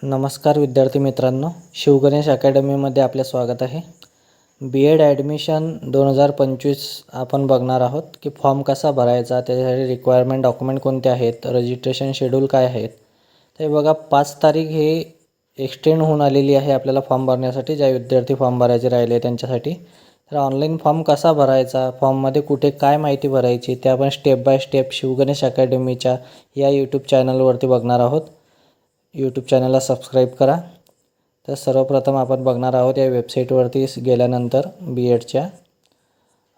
नमस्कार विद्यार्थी मित्रांनो, शिवगणेश अकॅडमीमध्ये आपले स्वागत आहे. B.Ed ॲडमिशन 2025 आपण बघणार आहोत की फॉर्म कसा भरायचा, त्याच्यासाठी रिक्वायरमेंट डॉक्युमेंट कोणते आहेत, रजिस्ट्रेशन शेड्यूल काय आहेत. ते बघा 5 तारीख हे एक्सटेंड होऊन आलेली आहे आपल्याला फॉर्म भरण्यासाठी. ज्या विद्यार्थी फॉर्म भरायचे राहिले त्यांच्यासाठी. तर ऑनलाईन फॉर्म कसा भरायचा, फॉर्ममध्ये कुठे काय माहिती भरायची, ते आपण स्टेप बाय स्टेप शिवगणेश अकॅडमीच्या या यूट्यूब चॅनलवरती बघणार आहोत. यूट्यूब चॅनलला सबस्क्राईब करा. तर सर्वप्रथम आपण बघणार आहोत या वेबसाईटवरती गेल्यानंतर B.Edच्या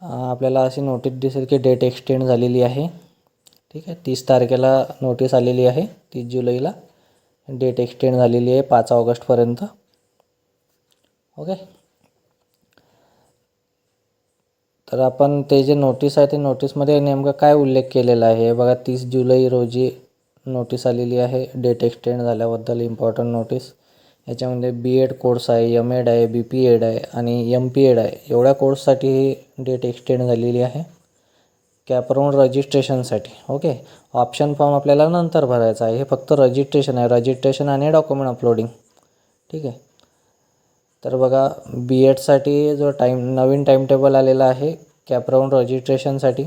आपल्याला अशी नोटीस दिसेल की डेट एक्सटेंड झालेली आहे. ठीक आहे, 30 तारखेला नोटीस आलेली आहे. 30 जुलैला डेट एक्सटेंड झालेली आहे 5 ऑगस्टपर्यंत. ओके, तर आपण ते जे नोटीस आहे ते नोटीसमध्ये नेमकं काय उल्लेख केलेला आहे बघा. 30 जुलै रोजी नोटीस आलेली आहे डेट एक्सटेंड झाल्याबद्दल. Important notice. याच्यामध्ये B.Ed कोर्स आहे, M.Ed आहे, B.Ped आहे आणि M.Ped आहे. एवढ्या कोर्ससाठी ही डेट एक्सटेंड झालेली आहे कॅपराऊंड रजिस्ट्रेशनसाठी. ओके, ऑप्शन फॉर्म आपल्याला नंतर भरायचा आहे. हे फक्त रजिस्ट्रेशन आहे, रजिस्ट्रेशन आणि डॉक्युमेंट अपलोडिंग. ठीक आहे, तर बघा B.Edसाठी जो नवीन टाईमटेबल आलेला आहे कॅपराऊंड रजिस्ट्रेशनसाठी,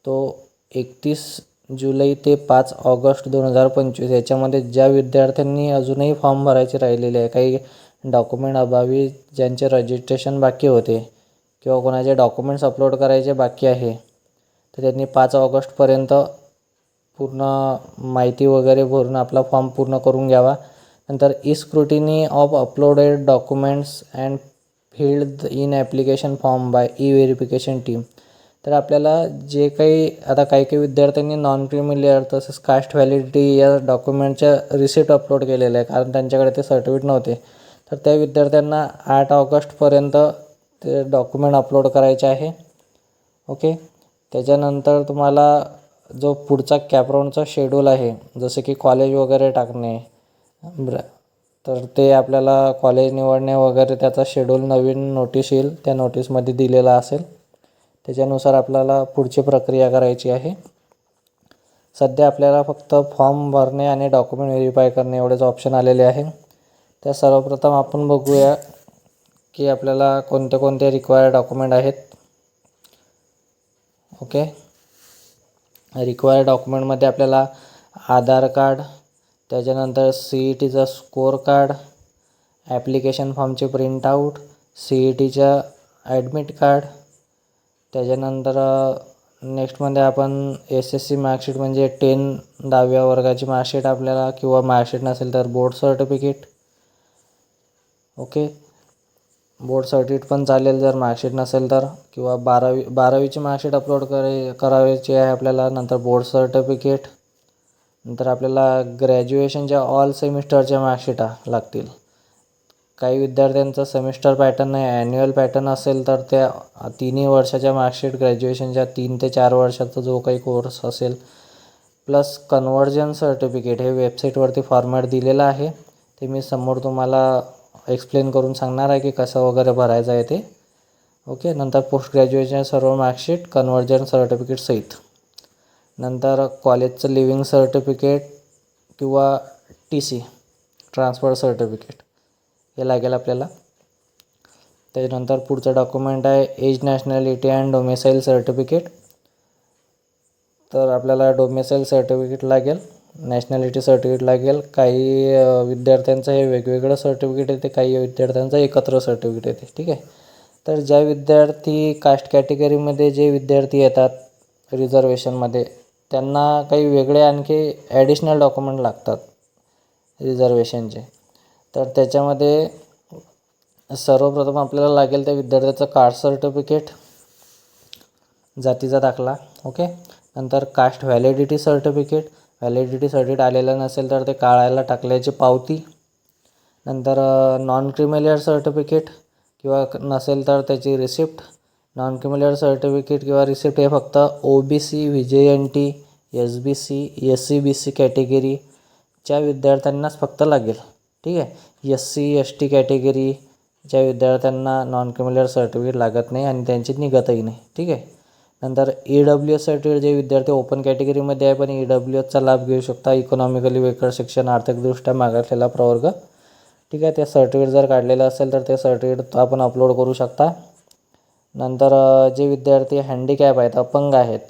तो 31 जुलै ते 5 ऑगस्ट 2025 याच्यामध्ये ज्या विद्यार्थ्यांनी अजूनही फॉर्म भरायचे राहिलेले आहे, काही डॉक्युमेंट अभावी ज्यांचे रजिस्ट्रेशन बाकी होते किंवा कोणाचे डॉक्युमेंट्स अपलोड करायचे बाकी आहे, तर त्यांनी 5 ऑगस्टपर्यंत पूर्ण माहिती वगैरे भरून आपला फॉर्म पूर्ण करून घ्यावा. नंतर scrutiny of uploaded documents and filled in application form by verification team. तर आपल्याला जे काही आता काही विद्यार्थ्यांनी नॉन क्रिमिलियर तसेच कास्ट व्हॅलिडिटी या डॉक्युमेंटच्या रिसिप्ट अपलोड केलेलं आहे, कारण त्यांच्याकडे ते सर्टिफिकेट नव्हते. तर त्या विद्यार्थ्यांना 8 ऑगस्टपर्यंत ते डॉक्युमेंट अपलोड करायचे आहे. ओके, त्याच्यानंतर तुम्हाला जो पुढचा कॅपराऊंडचा शेड्यूल आहे, जसे की कॉलेज वगैरे टाकणे, तर ते आपल्याला कॉलेज निवडणे वगैरे त्याचा शेड्यूल नवीन नोटीस येईल, त्या नोटीसमध्ये दिलेला असेल. त्याच्यानुसार आपल्याला पुढची प्रक्रिया करायची आहे. सध्या आपल्याला फक्त फॉर्म भरणे आणि डॉक्युमेंट व्हेरीफाय करणे एवढेच ऑप्शन आलेले आहे. त्या सर्वप्रथम आपण बघूया की आपल्याला कोणते कोणते रिक्वायर्ड डॉक्युमेंट आहेत. ओके, रिक्वायर्ड डॉक्युमेंटमध्ये आपल्याला आधार कार्ड, त्याच्यानंतर CETचा स्कोअर कार्ड, ॲप्लिकेशन फॉर्मचे प्रिंटआउट, CETच्या ॲडमिट कार्ड, त्याच्यानंतर नेक्स्टमध्ये आपण SSC मार्कशीट म्हणजे 10वी वर्गाची मार्कशीट आपल्याला, किंवा मार्कशीट नसेल तर board certificate. Okay, board certificate पण चालेल जर मार्कशीट नसेल तर, किंवा 12वीची मार्कशीट अपलोड करायची आहे आपल्याला. नंतर बोर्ड सर्टिफिकेट, नंतर आपल्याला ग्रॅज्युएशनच्या ऑल सेमिस्टरच्या मार्कशीटा लागतील. काही विद्यार्थ्यांचा सेमिस्टर पॅटर्न नाही, ॲन्युअल पॅटर्न असेल तर त्या 3 वर्षाच्या मार्कशीट, ग्रॅज्युएशनच्या 3 ते 4 वर्षाचा जो काही कोर्स असेल, प्लस कन्व्हर्जन सर्टिफिकेट. हे वेबसाईटवरती फॉर्मॅट दिलेलं आहे, ते मी समोर तुम्हाला एक्सप्लेन करून सांगणार आहे की कसं वगैरे भरायचं आहे ते. ओके, नंतर पोस्ट ग्रॅज्युएशन सर्व मार्कशीट कन्व्हर्जन सर्टिफिकेट सहित. नंतर कॉलेजचं लिव्हिंग सर्टिफिकेट किंवा TC ट्रान्सफर सर्टिफिकेट हे लागेल आपल्याला. त्याच्यानंतर पुढचं डॉक्युमेंट आहे age, nationality and domicile certificate. तर आपल्याला डोमेसाईल सर्टिफिकेट लागेल, नॅशनॅलिटी सर्टिफिकेट लागेल. काही विद्यार्थ्यांचं हे वेगवेगळं सर्टिफिकेट येते, काही विद्यार्थ्यांचं एकत्र सर्टिफिकेट येते. ठीक आहे, तर ज्या विद्यार्थी कास्ट कॅटेगरीमध्ये जे विद्यार्थी येतात रिझर्वेशनमध्ये, त्यांना काही वेगळे आणखी ॲडिशनल डॉक्युमेंट लागतात रिझर्वेशनचे. तर त्याच्यामध्ये सर्वप्रथम आपल्याला लागेल त्या विद्यार्थ्याचं कास्ट सर्टिफिकेट, जातीचा दाखला. ओके, नंतर कास्ट व्हॅलिडिटी सर्टिफिकेट आलेलं नसेल तर ते काढायला टाकल्याची पावती. नंतर नॉन क्रिमिलियर सर्टिफिकेट किंवा नसेल तर त्याची रिसिप्ट. नॉन क्रिमिलियर सर्टिफिकेट किंवा रिसिप्ट हे फक्त OBC, VJNT, SBC, SC/BC कॅटेगरीच्या विद्यार्थ्यांनाच फक्त लागेल. ठीक आहे, SC/ST कॅटेगरीच्या विद्यार्थ्यांना नॉन क्रिमिलियर सर्टिफिकेट लागत नाही आणि त्यांची निघतही नाही. ठीक आहे, नंतर EWS सर्टिफिकेट जे विद्यार्थी ओपन कॅटेगरीमध्ये आहे पण EWSचा लाभ घेऊ शकता, इकॉनॉमिकली वेकर सेक्शन, आर्थिकदृष्ट्या मागासलेला प्रवर्ग, ठीक आहे. ते सर्टिफिकेट जर काढलेलं असेल तर ते सर्टिफिकेट आपण अपलोड करू शकता. नंतर जे विद्यार्थी हँडिकॅप आहेत, अपंग आहेत,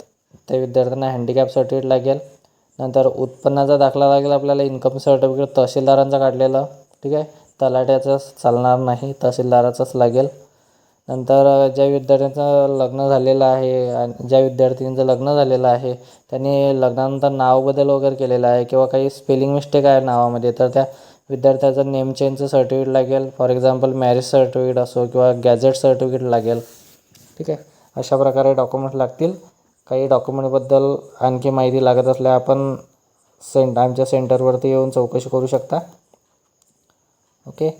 त्या विद्यार्थ्यांना हँडिकॅप सर्टिफिकेट लागेल. नंतर उत्पन्नाचा दाखला लागेल आपल्याला, इन्कम सर्टिफिकेट तहसीलदारांचा काढलेलं, ठीक आहे. तलाठ्याचं चालणार नाही, तहसीलदाराचंच लागेल. नंतर ज्या विद्यार्थ्यांचं लग्न झालेलं आहे आणि ज्या विद्यार्थ्यांचं लग्न झालेलं आहे त्यांनी लग्नानंतर नाव बदल वगैरे केलेला आहे किंवा काही स्पेलिंग मिस्टेक आहे नावामध्ये, तर त्या विद्यार्थ्याचं नेम चेंजचं सर्टिफिकेट लागेल. फॉर एक्झाम्पल मॅरेज सर्टिफिकेट असो किंवा गॅझेट सर्टिफिकेट लागेल, ठीक आहे. अशा प्रकारे डॉक्युमेंट्स लागतील. काही डॉक्युमेंटबद्दल आणखी माहिती लागत असल्या आपण आमच्या सेंटरवरती येऊन चौकशी करू शकता. ओके.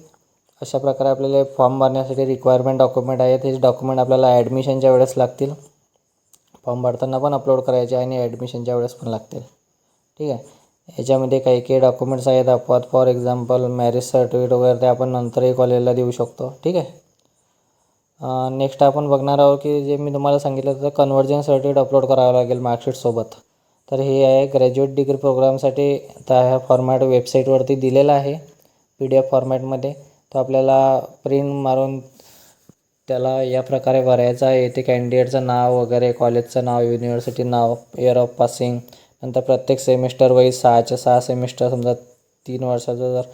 अशा प्रकारे आपल्याला फॉर्म भरण्यासाठी रिक्वायरमेंट डॉक्युमेंट आहेत. हे डॉक्युमेंट आपल्याला ॲडमिशनच्या वेळेस लागतील, फॉर्म भरताना पण अपलोड करायचे आणि ॲडमिशनच्या वेळेस पण लागतील, ठीक आहे. याच्यामध्ये काही डॉक्युमेंट्स आहेत अपवाद, फॉर एक्झाम्पल मॅरेज सर्टिफिकेट वगैरे ते आपण नंतरही कॉलेजला देऊ शकतो, ठीक आहे. नेक्स्ट आपण बघणार आहोत की जे मी तुम्हाला सांगितलं तर कन्व्हर्जन सर्टिफिकेट अपलोड करावं लागेल मार्कशीटसोबत. तर हे आहे ग्रॅज्युएट डिग्री प्रोग्रामसाठी, त्या ह्या फॉर्मॅट वेबसाईटवरती दिलेला आहे PDF फॉर्मॅटमध्ये. तो आपल्याला प्रिंट मारून त्याला या प्रकारे भरायचा आहे. येथे कॅन्डिडेटचं नाव वगैरे, कॉलेजचं नाव, युनिव्हर्सिटी नाव, इयर ऑफ पासिंग, नंतर प्रत्येक सेमिस्टर वाईज 6च्या 6 सेमिस्टर, समजा 3 वर्षाचा जर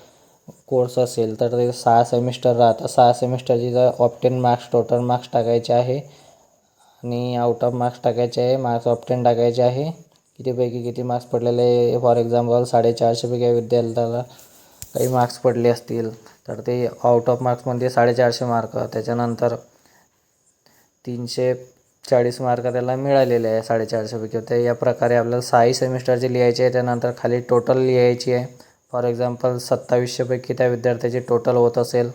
कोर्स असेल तर ते 6 सेमिस्टर राहतात. 6 सेमिस्टरची जर ऑप्टेन मार्क्स, टोटल मार्क्स टाकायचे आहे आणि आउट ऑफ मार्क्स टाकायचे आहे, मार्क्स ऑप्टेन टाकायचे आहे, कितीपैकी किती मार्क्स पडलेले. फॉर एक्झाम्पल 450पैकी विद्यार्थ्याला काही मार्क्स पडले असतील तर ते आउट ऑफ मार्क्समध्ये 450 मार्क, त्याच्यानंतर 340 मार्क त्याला मिळालेले आहे 450पैकी. ते या प्रकारे आपल्याला 6 सेमिस्टरचे लिहायचे आहे. त्यानंतर खाली टोटल लिहायची आहे. फॉर एक्झाम्पल 2700पैकी त्या विद्यार्थ्याची टोटल होत असेल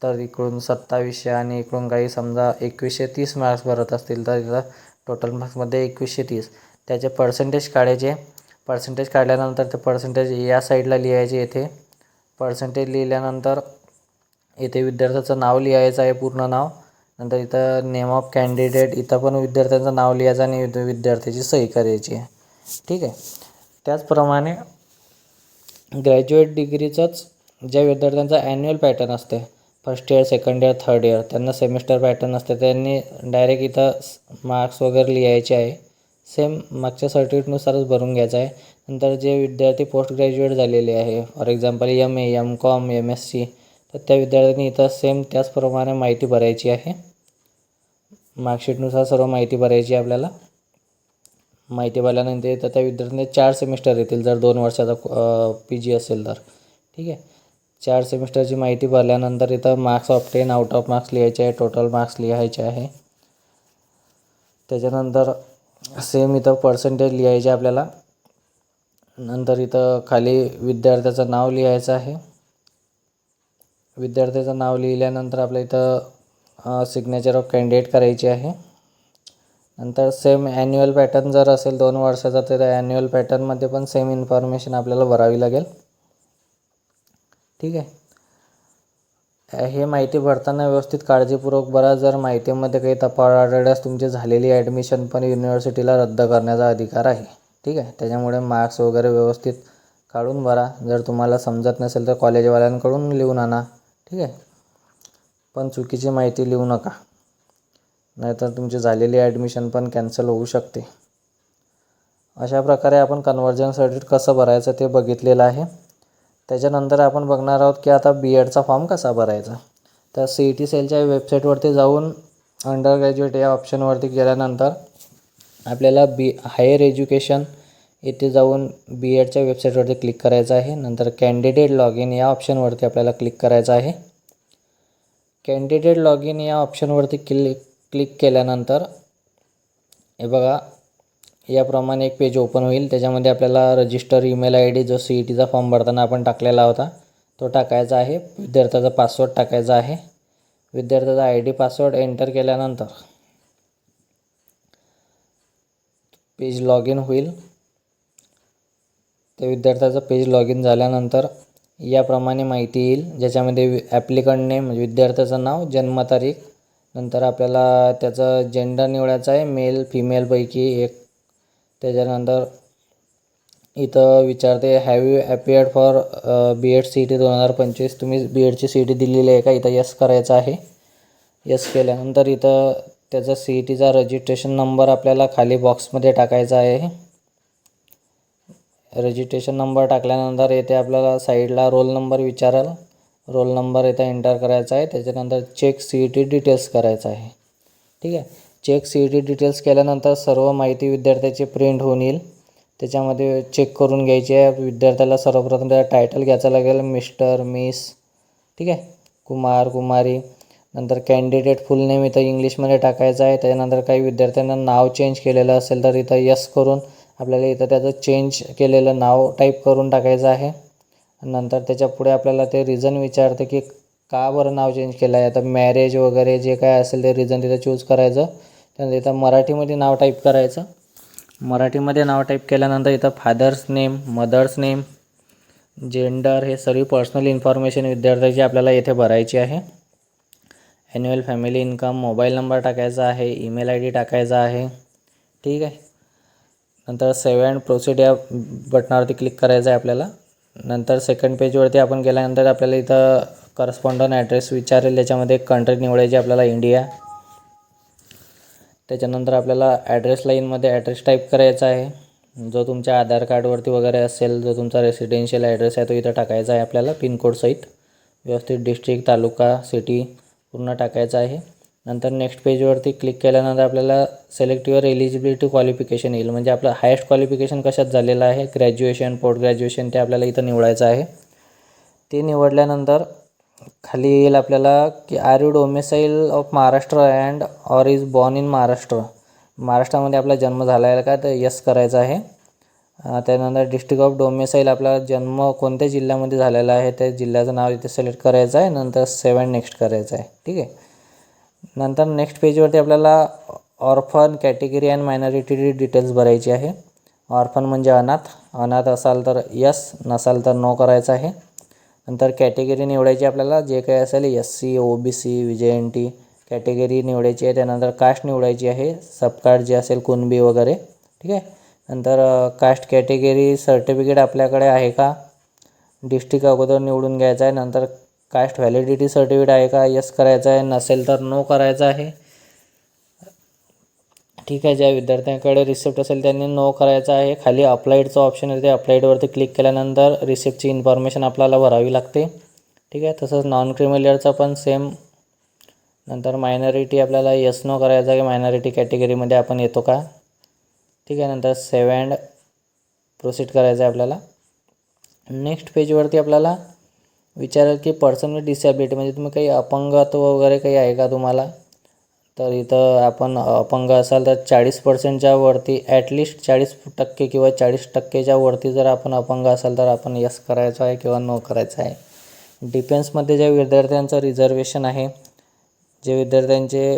तर इकडून 2700 आणि इकडून काही समजा 2130 मार्क्स भरत असतील तर तिथं टोटल मार्क्समध्ये 2130 त्याचे पर्सेंटेज काढायचे. पर्सेंटेज काढल्यानंतर ते पर्सेंटेज या साईडला लिहायचे. येथे पर्सेंटेज लिहिल्यानंतर इथे विद्यार्थ्याचं नाव लिहायचं आहे, पूर्ण नाव. नंतर इथं नेम ऑफ कॅन्डिडेट, इथं पण विद्यार्थ्यांचं नाव लिहायचं आणि विद्यार्थ्याची सही करायची आहे, ठीक आहे. त्याचप्रमाणे ग्रॅज्युएट डिग्रीचंच ज्या विद्यार्थ्यांचा ॲन्युअल पॅटर्न असते, first year, second year, third year, त्यांना सेमिस्टर पॅटर्न असते, त्यांनी डायरेक्ट इथं मार्क्स वगैरे लिहायचे आहे. सेम मागच्या सर्टिफिकेटनुसारच भरून घ्यायचं आहे. नंतर जे विद्यार्थी पोस्ट ग्रॅज्युएट झालेले आहे, for example MA, MCOM, MSc, तर त्या विद्यार्थ्यांनी इथं सेम त्याचप्रमाणे माहिती भरायची आहे. मार्कशीटनुसार सर्व माहिती भरायची आहे आपल्याला. माहिती भरल्यानंतर इथं त्या विद्यार्थ्यांना 4 सेमिस्टर येतील जर 2 वर्षाचा PG असेल तर, ठीक आहे. 4 सेमिस्टरची माहिती भरल्यानंतर इथं marks obtain, out of marks लिहायचे आहे, टोटल मार्क्स लिहायचे आहे. त्याच्यानंतर सेम इथं पर्सेंटेज लिहायचे आपल्याला. नंतर इथं खाली विद्यार्थ्याचं नाव लिहायचं आहे. विद्यार्थ्याचं नाव लिहिल्यानंतर आपल्या इथं सिग्नेचर ऑफ कॅन्डिडेट करायची आहे. नंतर सेम ॲन्युअल पॅटर्न जर असेल 2 वर्षाचा तर ॲन्युअल पॅटर्नमध्ये पण सेम इन्फॉर्मेशन आपल्याला भरावी लागेल, ठीक आहे. हे माहिती भरताना व्यवस्थित काळजीपूर्वक भरा. जर माहितीमध्ये काही तफावत आढळल्यास तुमची झालेली ॲडमिशन पण युनिव्हर्सिटीला रद्द करण्याचा अधिकार आहे, ठीक आहे. त्याच्यामुळे मार्क्स वगैरे व्यवस्थित काढून भरा. जर तुम्हाला समजत नसेल तर कॉलेजवाल्यांकडून लिहून आणा, ठीक आहे. पण चुकीची माहिती लिहू नका, नाहीतर तुमची झालेली ॲडमिशन पण कॅन्सल होऊ शकते. अशा प्रकारे आपण कन्व्हर्जन सर्टिफिकेट कसं भरायचं ते बघितलेलं आहे. त्याच्यानंतर आपण बघणार आहोत की आता BEdचा फॉर्म कसा भरायचा. तर CET सेलच्या वेबसाईटवरती जाऊन अंडर ग्रॅज्युएट या ऑप्शनवरती गेल्यानंतर आपल्याला हायर एज्युकेशन येथे जाऊन BEdच्या वेबसाईटवरती क्लिक करायचं आहे. नंतर कॅन्डिडेट लॉग इन या ऑप्शनवरती आपल्याला क्लिक करायचं आहे. कॅन्डिडेट लॉग इन या ऑप्शनवरती क्लिक केल्यानंतर हे बघा याप्रमाणे एक पेज ओपन होईल. त्याच्यामध्ये आपल्याला रजिस्टर ईमेल ID जो CETचा फॉर्म भरताना आपण टाकलेला होता तो टाकायचा आहे. विद्यार्थ्याचा पासवर्ड टाकायचा आहे. विद्यार्थ्याचा ID पासवर्ड एंटर केल्यानंतर पेज लॉग इन होईल. त्या विद्यार्थ्याचं पेज लॉग इन झाल्यानंतर याप्रमाणे माहिती येईल, ज्याच्यामध्ये ॲप्लिकंट नेम म्हणजे विद्यार्थ्याचं नाव, जन्मतारीख, नंतर आपल्याला त्याचं जेंडर निवडायचं आहे, मेल फिमेलपैकी एक. त्याच्यानंतर इथं विचारते have you appeared for BEd CET 2025. तुम्ही BEdची CET दिलेली आहे का? इथं यस करायचं आहे. यस केल्यानंतर इथं त्याचा CETचा रजिस्ट्रेशन नंबर आपल्याला खाली बॉक्समध्ये टाकायचा आहे. रजिस्ट्रेशन नंबर टाकल्यानंतर येथे आपल्याला साईडला रोल नंबर विचाराल. रोल नंबर इथं एंटर करायचा आहे. त्याच्यानंतर चेक CET डिटेल्स करायचं आहे. ठीक आहे. चेक CET डिटेल्स केल्यानंतर सर्व माहिती विद्यार्थ्याची प्रिंट होऊन येईल. त्याच्यामध्ये चेक करून घ्यायची आहे. विद्यार्थ्याला सर्वप्रथम त्याचा टायटल घ्यायचा लागेल, मिस्टर, मिस, ठीक आहे, कुमार, कुमारी. नंतर कॅन्डिडेट फुल नेम इथं इंग्लिशमध्ये टाकायचं आहे. त्याच्यानंतर काही विद्यार्थ्यांना नाव चेंज केलेलं असेल तर इथं यस करून आपल्याला इथं त्याचं चेंज केलेलं नाव टाईप करून टाकायचं आहे. नंतर त्याच्या पुढे आपल्याला ते रिझन विचारते की का बरं नाव चेंज केलं आहे. आता मॅरेज वगैरे जे काय असेल ते रिझन तिथं चूज करायचं. त्यानंतर इथं मराठीमध्ये नाव टाईप करायचं. मराठीमध्ये नाव टाईप केल्यानंतर इथं father's name, mother's name, gender हे सर्व पर्सनल इन्फॉर्मेशन विद्यार्थ्याची आपल्याला इथे भरायची आहे. Annual family income, mobile number टाकायचा आहे, ईमेल ID टाकायचा आहे. ठीक आहे. नंतर सेव्ह अँड प्रोसीड या बटनावरती क्लिक करायचं आहे आपल्याला. नंतर सेकंड पेजवरती आपण गेल्यानंतर आपल्याला इथं करस्पॉन्डंट ॲड्रेस विचारेल. त्याच्यामध्ये कंट्री निवडायची आपल्याला इंडिया. त्याच्यानंतर आपल्याला ॲड्रेस लाईनमध्ये ॲड्रेस टाईप करायचा आहे. जो तुमच्या आधार कार्डवरती वगैरे असेल, जो तुमचा रेसिडेन्शियल ॲड्रेस आहे तो इथं टाकायचा आहे आपल्याला पिनकोड सहित. व्यवस्थित डिस्ट्रिक्ट, तालुका, सिटी पूर्ण टाकायचं आहे. नंतर नेक्स्ट पेजवरती क्लिक केल्यानंतर आपल्याला सिलेक्ट युअर एलिजिबिलिटी क्वालिफिकेशन येईल. म्हणजे आपलं हायेस्ट क्वालिफिकेशन कशात झालेलं आहे, ग्रॅज्युएशन, पोस्ट ग्रॅज्युएशन, ते आपल्याला इथं निवडायचं आहे. ते निवडल्यानंतर खाली येईल आपल्याला की are you domicile of Maharashtra and or is born in Maharashtra. महाराष्ट्रामध्ये आपला जन्म झाला आहे का, तर यस करायचं आहे. त्यानंतर डिस्ट्रिक्ट ऑफ डोमिसाईल, आपला जन्म कोणत्या जिल्ह्यामध्ये झालेला आहे त्या जिल्ह्याचं नाव इथे सिलेक्ट करायचं आहे. नंतर सेव्ह अँड नेक्स्ट करायचं आहे. ठीक आहे. नंतर नेक्स्ट पेजवरती आपल्याला orphan, category and minority details भरायची आहे. ऑर्फन म्हणजे अनाथ. अनाथ असाल तर यस, नसाल तर नो करायचं आहे. नंतर कॅटेगरी निवडायची आपल्याला, जे काही असेल SC, OBC, VJNT कॅटेगरी निवडायची आहे. त्यानंतर कास्ट निवडायची आहे, सबकास्ट जे असेल कुणबी वगैरे. ठीक आहे. नंतर कास्ट कॅटेगरी सर्टिफिकेट आपल्याकडे आहे का, डिस्ट्रिक्ट अगोदर निवडून घ्यायचं आहे. नंतर कास्ट व्हॅलिडिटी सर्टिफिकेट आहे का, यस करायचं आहे. नसेल तर नो करायचं आहे. ठीक आहे. ज्या विद्यार्थ्यांकडे रिसिप्ट असेल त्यांनी नो करायचं आहे. खाली अप्लाइडचं ऑप्शन आहे, ते अप्लाइडवरती क्लिक केल्यानंतर रिसिप्टची इन्फॉर्मेशन आपल्याला भरावी लागते. ठीक आहे. तसंच नॉन क्रिमिलियरचं पण सेम. नंतर मायनॉरिटी आपल्याला यस नो करायचं आहे, मायनॉरिटी कॅटेगरीमध्ये आपण येतो का. ठीक आहे. नंतर सेव्ह अँड प्रोसीड करायचं आहे आपल्याला. नेक्स्ट पेजवरती आपल्याला विचारेल की पर्सन विथ डिसेबिलिटी, म्हणजे तुम्ही काही अपंगत्व वगैरे काही आहे का तुम्हाला. तर इथं आपण अपंग असाल तर 40%च्या वरती, ॲटलिस्ट 40% किंवा 40%च्या वरती जर आपण अपंग असाल तर आपण यस करायचं आहे किंवा नो करायचं आहे. डिफेन्समध्ये ज्या विद्यार्थ्यांचं रिझर्वेशन आहे, जे विद्यार्थ्यांचे,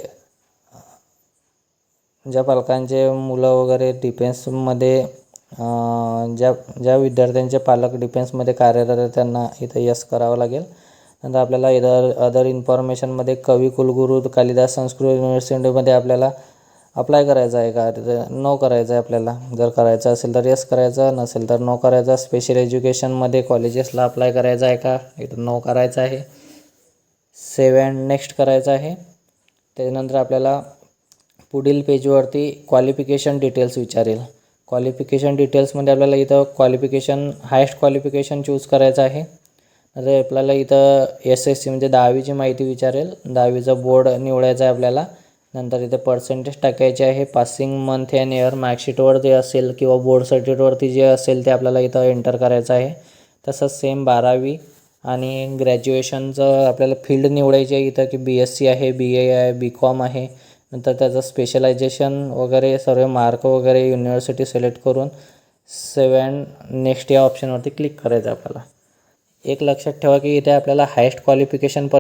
ज्या पालकांचे मुलं वगैरे डिफेन्समध्ये, ज्या विद्यार्थ्यांचे पालक डिफेन्समध्ये कार्यरत आहेत त्यांना इथं यस करावं लागेल. नंतर आपल्याला अदर इन्फॉर्मेशनमध्ये कवी कुलगुरू कालिदास संस्कृत युनिव्हर्सिटीमध्ये आपल्याला अप्लाय करायचं आहे का, तिथं नो करायचं आहे आपल्याला. जर करायचं असेल तर यस करायचं, नसेल तर नो करायचं. स्पेशल एज्युकेशनमध्ये कॉलेजेसला अप्लाय करायचं आहे का, इथं नो करायचं आहे. सेव्ह अँड नेक्स्ट करायचं आहे. त्यानंतर आपल्याला पुढील पेजवरती क्वालिफिकेशन डिटेल्स विचारेल. क्वालिफिकेशन डिटेल्समध्ये आपल्याला इथं क्वालिफिकेशन, हायेस्ट क्वालिफिकेशन चूज करायचं आहे. नंतर आपल्याला इथं SSC म्हणजे 10वीची माहिती विचारेल. 10वीचं बोर्ड निवडायचं आहे आपल्याला. नंतर इथे पर्सेंटेज टाकायचे आहे. पासिंग मंथ अँड इयर मार्कशीटवर जे असेल किंवा बोर्ड सर्टिफिकेटवरती जे असेल ते आपल्याला इथं एंटर करायचं आहे. तसंच सेम 12वी आणि ग्रॅज्युएशनचं आपल्याला फील्ड निवडायची आहे इथं, की BSc आहे, BA आहे, BCom आहे. नंतर त्याचं स्पेशलायझेशन वगैरे सर्व मार्क वगैरे युनिव्हर्सिटी सिलेक्ट करून सेव्ह अँड नेक्स्ट या ऑप्शनवरती क्लिक करायचं आपल्याला. एक लक्षात ठेवा की इथे आपल्याला हायेस्ट क्वालिफिकेशन